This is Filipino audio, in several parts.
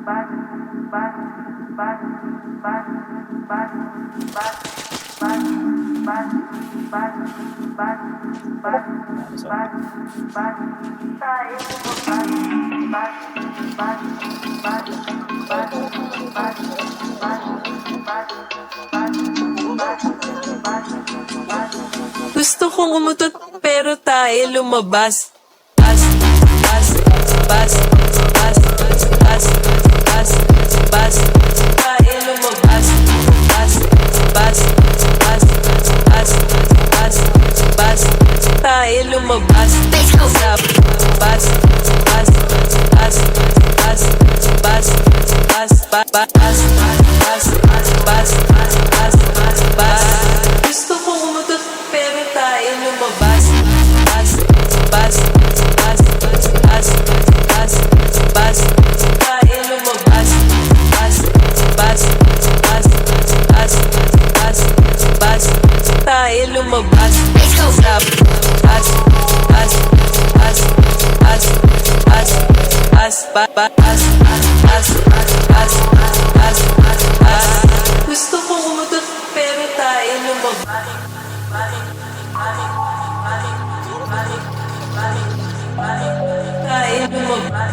Gusto kong umutot pero tayo lumabas. Bas, bas, bas, bas, bas, bas, bas, tayo lumabas. Bas, bas, bas, bas, bas, bas, tayo lumabas. Bas, bas, bas, bas, bas, bas, bas, bas, bas, bas, bas. Gusto kong umutot pero tayo lumabas. Bas, bas, bas, bas, bas, bas, tayo lumabas. Bas, bas, bas, bas, bas, bas, tayo lumabas. Bas, bas, bas, bas, bas, bas, bas, bas, bas, bas, bas, bas. Gusto kong umutot pero tayo lumabas. Tayo lumabas.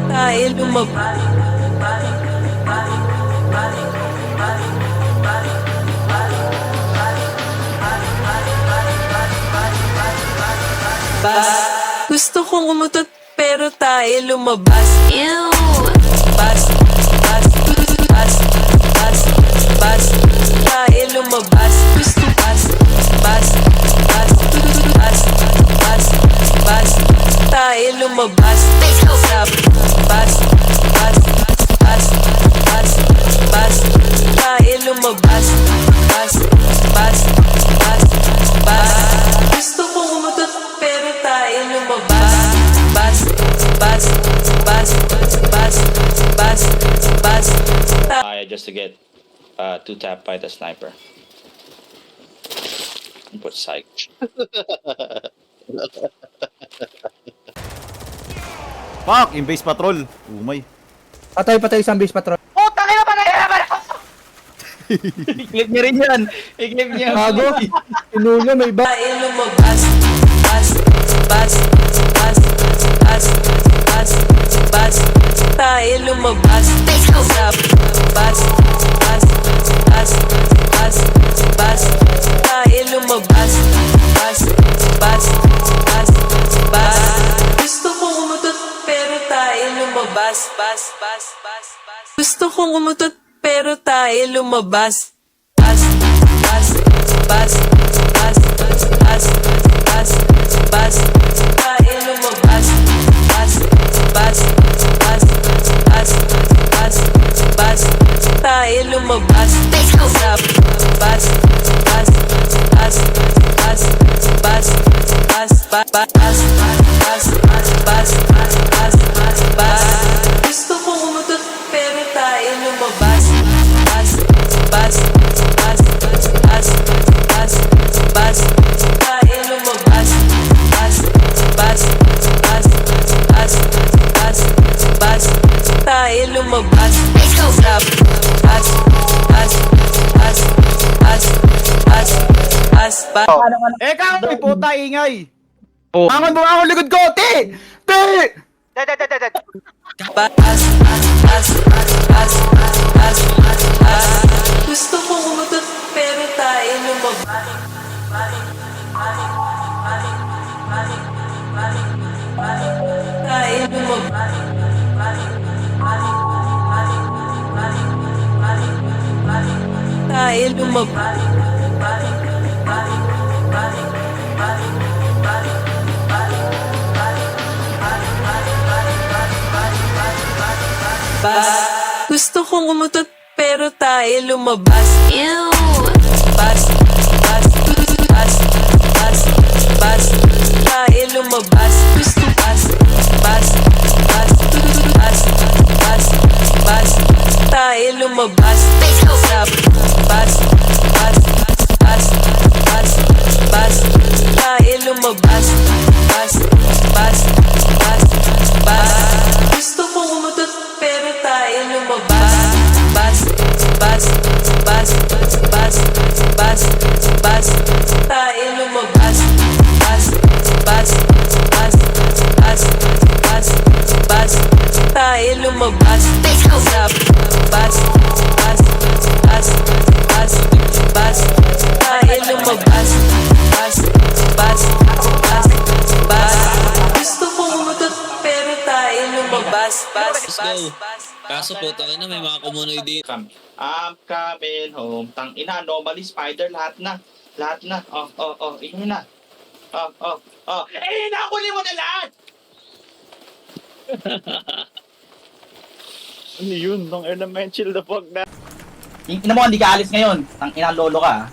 Tayo lumabas. Bas, gusto kong umutot pero tayo lumabas. Ew. Bas, bas, bas, bas, bas, tayo lumabas. Gusto bas, bas, bas, bas, bas, bas, tayo lumabas. Bas, bas, bas, bas, bas, bas, tayo lumabas. Bas, bas, bas, bas. Gusto kong umutot pero tayo lumabas. Bas, bas, bas, bas, bas, bas, Just to get 2-tap by the sniper. Put psych. Fuck! Invase patrol! Umay. Patay isang base patrol. Oh, tangina pa na naman! I-clip niya rin yan. I-clip niya. Gago. Inulo may ba? tayo lumabas. Bas, bas, bas, bas, bas, bas, tayo lumabas. Bas, bas, bas, bas, bas, bas, tayo lumabas. Bas, bas, bas, bas. Gusto kong umutot pero tayo lumabas. Bas, bas, bas, bas. Gusto kong umutot pero tayo lumabas. Bas, bas, bas, bas, bas, bas, bas, tayo lumabas. Bas, bas, bas, bas, bas, bas, tayo lumabas. Bas, bas, bas, bas, bas, bas, bas, bas, bas, bas, bas. Gusto kong umutot pero tayo lumabas. Bas, bas, bas, bas, bas, bas, tayo lumabas. Bas, bas, bas, bas, bas, bas, tayo lumabas. Bas, bas, bas, bas, bas, bas, bas, bas. Eka! May puta ingay! Oh. Bangon mo ako likod ko! Ti! Ti! Dead. Bas, bas, bas, bas, bas, bas. Gusto kong umutot pero tayo lumabas. Tayo lumabas. Tayo lumabas. Bas, gusto kong umutot pero tayo lumabas. Ew. Bas, bas, bas, bas, bas, tayo lumabas. Gusto bas, bas, bas, bas, bas, bas, tayo lumabas. Bas, bas, bas, bas, bas, bas, tayo lumabas. Bas, tayo lumabas. Sa bas, bas, bas, bas, bas, tayo lumabas. Bas, bas, bas, bas. Gusto kong umutot pero tayo lumabas. Bas, Let's bas, go. bas. Kaso po, tangin na may mga kumunoy din. I'm coming home. Tang ina, normally spider, lahat na. Lahat na. Iyon na. Nakuli mo na lahat! Ano yun? Tang elemental the fuck na. Ina mo, hindi ka alis ngayon. Tang ina, lolo ka.